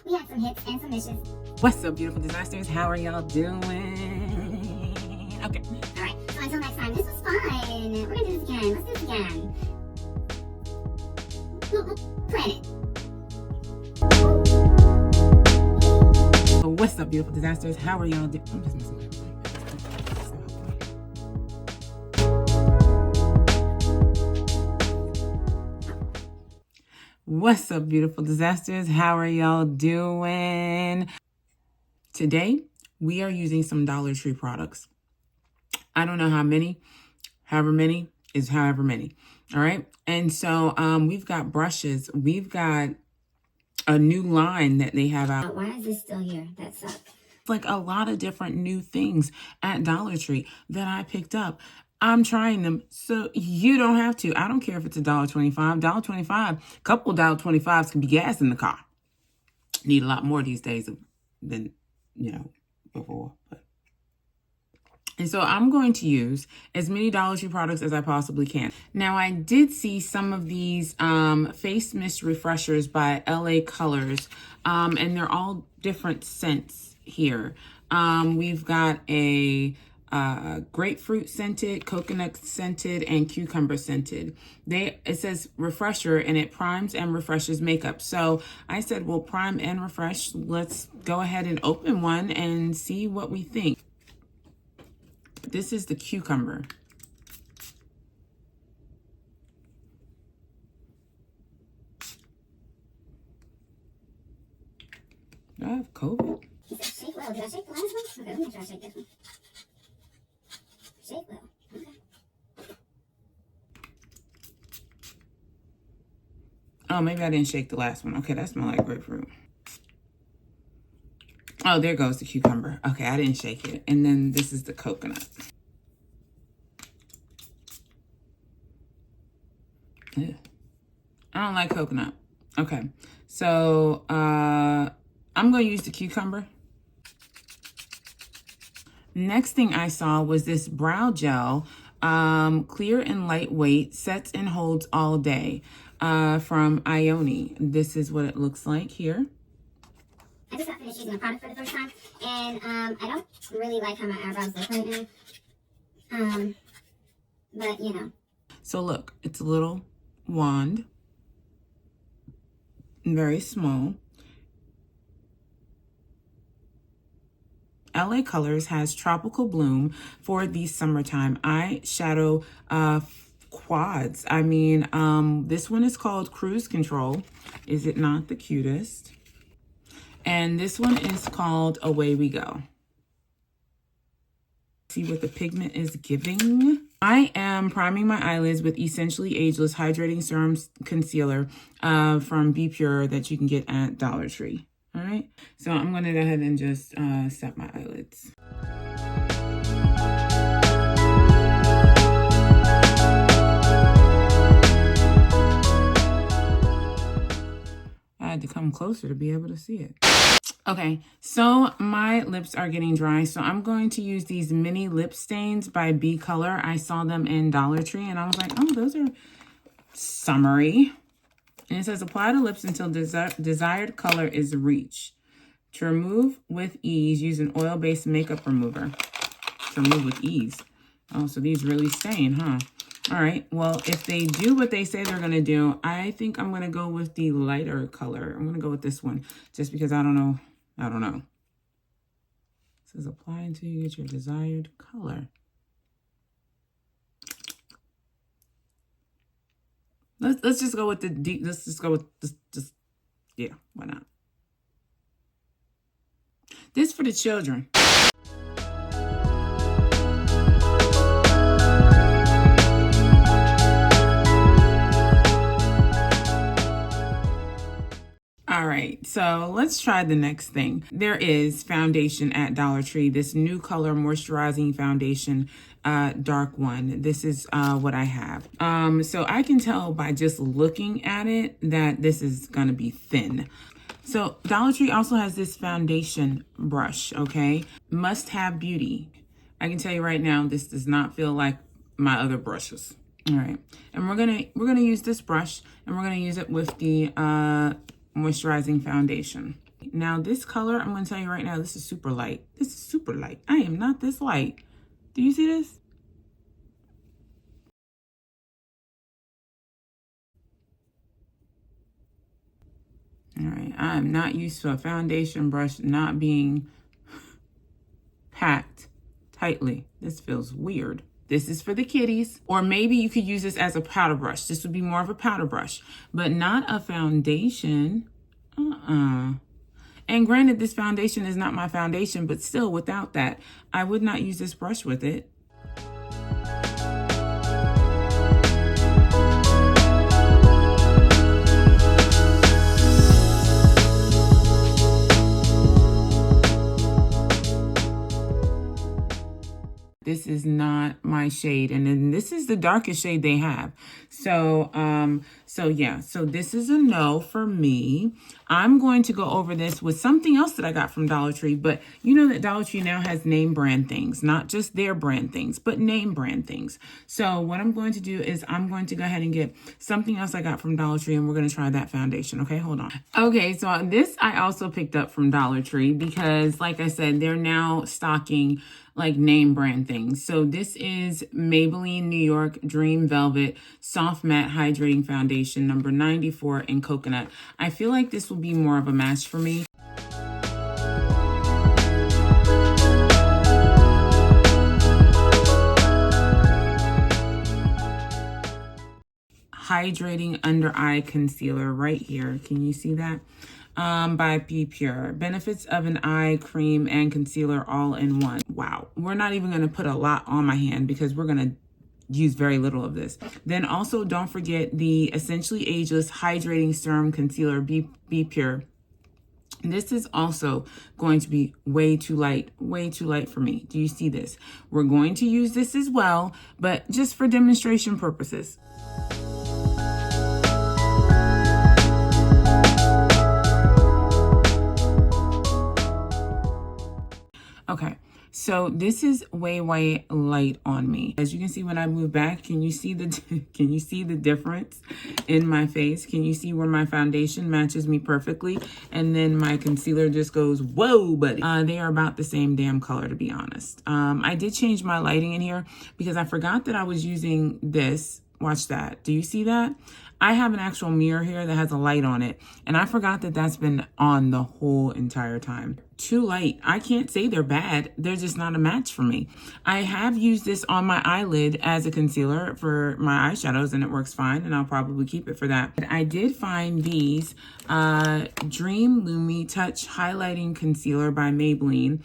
We had some hits and some misses. What's up, beautiful disasters? How are y'all doing? Okay. All right. So until next time, this was fun. We're gonna do this again. Let's do this again. We'll plan it. What's up, beautiful disasters? How are y'all doing? I'm just messing with it. What's up, beautiful disasters? How are y'all doing? Today, we are using some Dollar Tree products. I don't know how many. However many is however many. All right. And so we've got brushes. We've got a new line that they have out. Why is this still here? That sucks. Like a lot of different new things at Dollar Tree that I picked up. I'm trying them so you don't have to. I don't care if it's $1.25, $1.25. A couple $1.25s can be gas in the car. Need a lot more these days than, before. And so I'm going to use as many Dollar Tree products as I possibly can. Now, I did see some of these face mist refreshers by LA Colors, and they're all different scents here. We've got a grapefruit scented, coconut scented, and cucumber scented. It says refresher, and it primes and refreshes makeup. So I said, well, prime and refresh. Let's go ahead and open one and see what we think. This is the cucumber. Do I have COVID? He said shake well. Did I shake the last one? Okay, let me try to shake this one. Shake well. Okay. Oh, maybe I didn't shake the last one. Okay, that smells like grapefruit. Oh, there goes the cucumber. Okay, I didn't shake it. And then this is the coconut. Ugh. I don't like coconut. Okay, so I'm going to use the cucumber. Next thing I saw was this brow gel, clear and lightweight, sets and holds all day, from Imovie. This is what it looks like here. I just got finished using a product for the first time, and I don't really like how my eyebrows look right now. But So look, it's a little wand, very small. LA Colors has Tropical Bloom for the summertime eyeshadow quads. I mean, this one is called Cruise Control. Is it not the cutest? And this one is called Away We Go. See what the pigment is giving. I am priming my eyelids with Essentially Ageless Hydrating Serum Concealer from Be Pure that you can get at Dollar Tree. All right, so I'm going to go ahead and just set my eyelids. I had to come closer to be able to see it. Okay, so my lips are getting dry, so I'm going to use these mini lip stains by B Color. I saw them in Dollar Tree, and I was like, oh, those are summery. And it says, apply to lips until desired color is reached. To remove with ease, use an oil-based makeup remover. To remove with ease. Oh, so these really stain, huh? All right, well, if they do what they say they're going to do, I think I'm going to go with the lighter color. I'm going to go with this one, just because I don't know. It says apply until you get your desired color. Let's just go with the deep. Let's just go with this. Yeah, why not? This for the children. All right, so let's try the next thing. There is foundation at Dollar Tree, this new color moisturizing foundation, dark one. This is what I have. So I can tell by just looking at it that this is gonna be thin. So Dollar Tree also has this foundation brush, okay? Must Have Beauty. I can tell you right now, this does not feel like my other brushes. All right, and we're gonna use this brush, and we're gonna use it with the moisturizing foundation. Okay, now this color, I'm going to tell you right now, this is super light. This is super light. I am not this light. Do you see this? All right, I am not used to a foundation brush not being packed tightly. This feels weird. This is for the kiddies. Or maybe you could use this as a powder brush. This would be more of a powder brush, but not a foundation. And granted, this foundation is not my foundation, but still, without that, I would not use this brush with it. This is not my shade. And then this is the darkest shade they have. So, yeah, so this is a no for me. I'm going to go over this with something else that I got from Dollar Tree, but you know that Dollar Tree now has name brand things, not just their brand things, but name brand things. So what I'm going to do is I'm going to go ahead and get something else I got from Dollar Tree, and we're going to try that foundation. Okay, hold on. Okay, so this I also picked up from Dollar Tree because, like I said, they're now stocking like name brand things. So this is Maybelline New York Dream Velvet Soft Matte Hydrating Foundation number 94 in coconut. I feel like this will be more of a match for me. Hydrating under eye concealer right here. Can you see that? By Be Pure. Benefits of an eye cream and concealer all in one. Wow. We're not even going to put a lot on my hand because we're going to use very little of this. Then also don't forget the Essentially Ageless Hydrating Serum Concealer Be Pure. This is also going to be way too light for me. Do you see this? We're going to use this as well, but just for demonstration purposes. Okay, so this is way light on me. As you can see when I move back, can you see the difference in my face? Can you see where my foundation matches me perfectly? And then my concealer just goes, whoa, buddy. They are about the same damn color, to be honest. I did change my lighting in here because I forgot that I was using this. Watch that. Do you see that? I have an actual mirror here that has a light on it, and I forgot that that's been on the whole entire time. Too light. I can't say they're bad. They're just not a match for me. I have used this on my eyelid as a concealer for my eyeshadows, and it works fine, and I'll probably keep it for that. But I did find these Dream Lumi Touch Highlighting Concealer by Maybelline.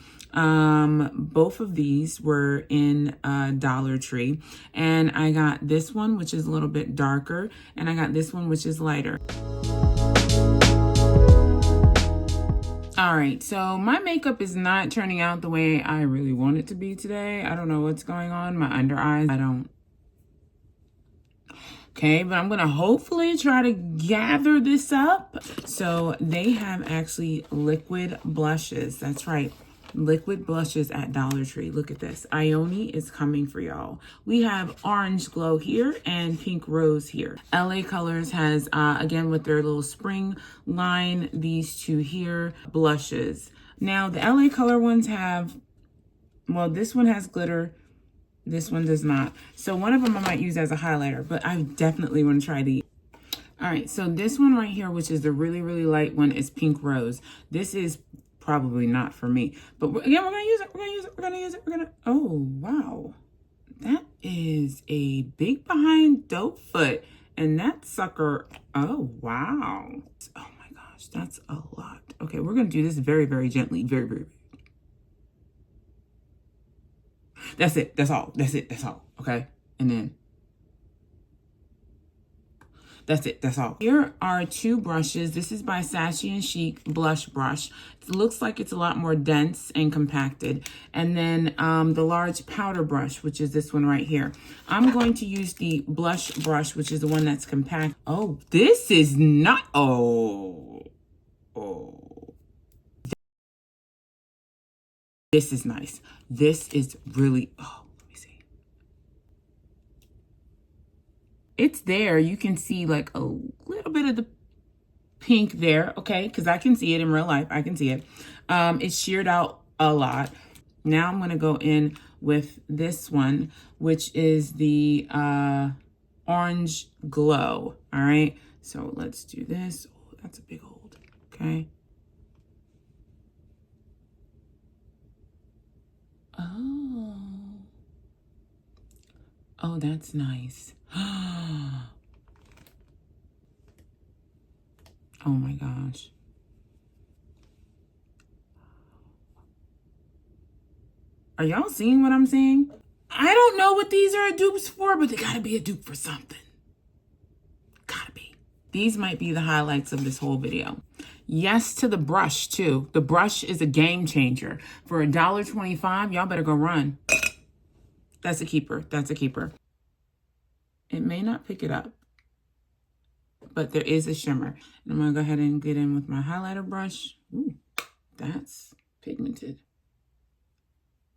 Both of these were in Dollar Tree, and I got this one, which is a little bit darker, and I got this one, which is lighter. All right, so my makeup is not turning out the way I really want it to be today. I don't know what's going on. My under eyes, okay, but I'm gonna hopefully try to gather this up. So they have actually liquid blushes. That's right. Liquid blushes at Dollar Tree. Look at this. Ione is coming for y'all. We have Orange Glow here and Pink Rose here. LA Colors has, again, with their little spring line, these two here, blushes. Now, the LA Color ones have, well, this one has glitter. This one does not. So one of them I might use as a highlighter, but I definitely want to try these. All right, so this one right here, which is the really light one, is Pink Rose. This is probably not for me, but again, we're gonna use it. Oh wow, that is a big behind dope foot, and that sucker, oh wow, oh my gosh, that's a lot. Okay, we're gonna do this very gently, very. That's it, that's all, okay, and then that's it, that's all. Here are two brushes. This is by Sassy & Chic Blush Brush. It looks like it's a lot more dense and compacted. And then the large powder brush, which is this one right here. I'm going to use the blush brush, which is the one that's compact. Oh, this is not, oh. This is nice. This is really, oh. It's there. You can see like a little bit of the pink there, okay? Because I can see it in real life. I can see it. It's sheared out a lot. Now I'm going to go in with this one, which is the Orange Glow, all right? So let's do this. Oh, that's a big hold, okay? Oh, that's nice. Oh my gosh. Are y'all seeing what I'm seeing? I don't know what these are dupes for, but they gotta be a dupe for something. Gotta be. These might be the highlights of this whole video. Yes to the brush too. The brush is a game changer. For $1.25, y'all better go run. That's a keeper. That's a keeper. It may not pick it up, but there is a shimmer. And I'm gonna go ahead and get in with my highlighter brush. Ooh, that's pigmented.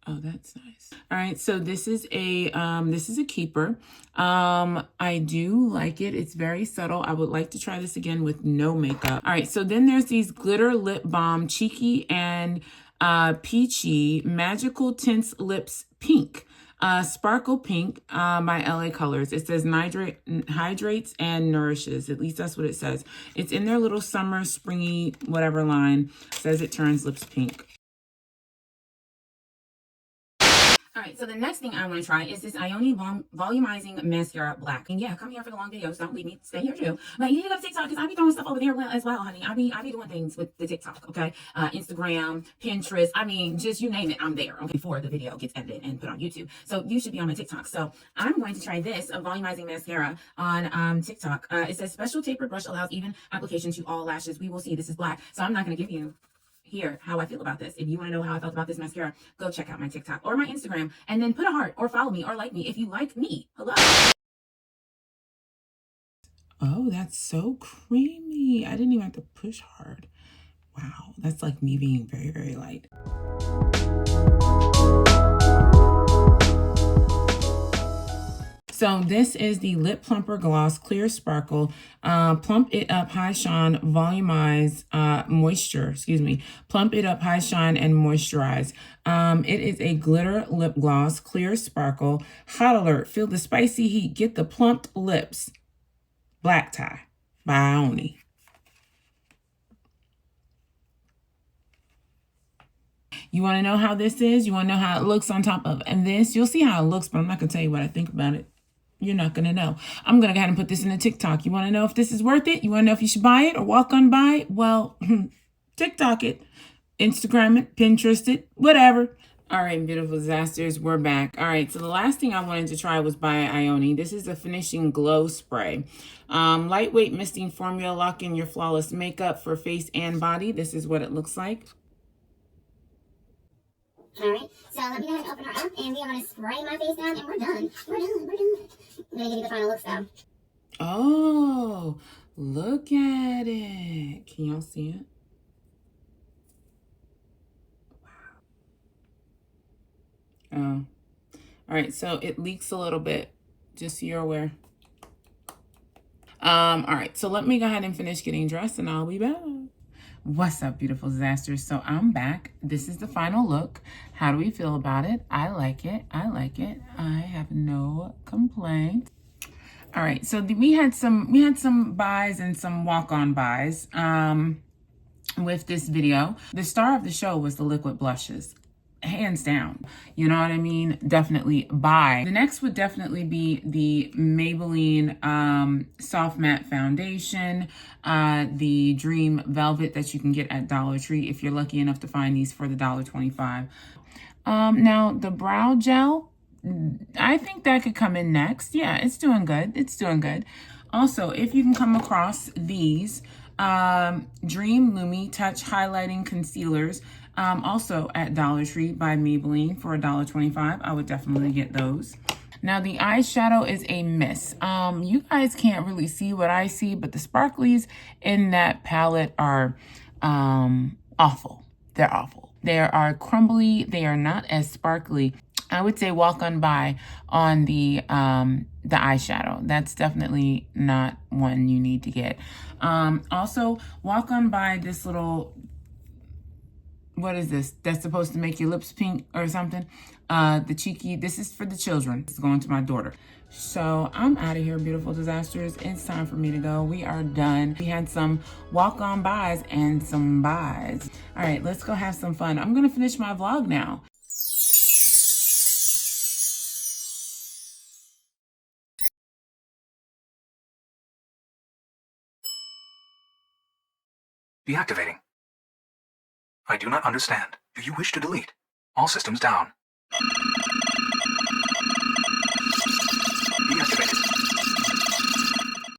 Oh, that's nice. All right, so this is a keeper. I do like it. It's very subtle. I would like to try this again with no makeup. All right, so then there's these glitter lip balm, cheeky and peachy magical tints lips pink. Sparkle Pink by LA Colors. It says hydrates and nourishes. At least that's what it says. It's in their little summer, springy, whatever line. It says it turns lips pink. All right, so the next thing I want to try is this Imovie Volumizing Mascara Black. And yeah, come here for the long videos. Don't leave me. Stay here too. But you need to go to TikTok because I be throwing stuff over there as well, honey. I be doing things with the TikTok, okay? Instagram, Pinterest. I mean, just you name it, I'm there, okay, before the video gets edited and put on YouTube. So you should be on my TikTok. So I'm going to try this, a volumizing mascara on TikTok. It says special tapered brush allows even application to all lashes. We will see. This is black. So I'm not going to give you here how I feel about this. If you want to know how I felt about this mascara, go check out my TikTok or my Instagram and then put a heart or follow me or like me if you like me. Hello. Oh, that's so creamy. I didn't even have to push hard. Wow, that's like me being very, very light. So this is the Lip Plumper Gloss Clear Sparkle. Plump It Up High Shine Volumize Moisture. Excuse me. Plump It Up High Shine and Moisturize. It is a glitter lip gloss, clear sparkle. Hot alert. Feel the spicy heat. Get the plumped lips. Black Tie by Imovie. You want to know how this is? You want to know how it looks on top of and this? You'll see how it looks, but I'm not going to tell you what I think about it. You're not going to know. I'm going to go ahead and put this in a TikTok. You want to know if this is worth it? You want to know if you should buy it or walk on by it? Well, TikTok it, Instagram it, Pinterest it, whatever. All right, beautiful disasters, we're back. All right, so the last thing I wanted to try was by Imovie. This is a finishing glow spray. Lightweight misting formula, lock in your flawless makeup for face and body. This is what it looks like. All right, so let me go ahead and open her up, and we are going to spray my face down, and we're done. We're done. I'm going to give you the final looks, though. Oh, look at it. Can y'all see it? Wow. Oh. All right, so it leaks a little bit, just so you're aware. All right, so let me go ahead and finish getting dressed, and I'll be back. What's up, beautiful disasters? So I'm back. This is the final look. How do we feel about it? I like it. I like it. I have no complaints. All right, so we had some buys and some walk-on buys with this video. The star of the show was the liquid blushes. Hands down, you know what I mean? Definitely buy. The next would definitely be the Maybelline Soft Matte Foundation, the Dream Velvet that you can get at Dollar Tree if you're lucky enough to find these for the $1.25. Now the brow gel, I think that could come in next. Yeah, it's doing good. It's doing good. Also, if you can come across these Dream Lumi Touch Highlighting Concealers, also at Dollar Tree by Maybelline for $1.25. I would definitely get those. Now the eyeshadow is a miss. You guys can't really see what I see, but the sparklies in that palette are awful. They're awful. They are crumbly. They are not as sparkly I would say walk on by on the eyeshadow. That's definitely not one you need to get. Also, walk on by this little, what is this? That's supposed to make your lips pink or something. The cheeky, this is for the children. It's going to my daughter. So I'm out of here, beautiful disasters. It's time for me to go. We are done. We had some walk on bys and some buys. All right, let's go have some fun. I'm gonna finish my vlog now. Deactivating. I do not understand. Do you wish to delete? All systems down.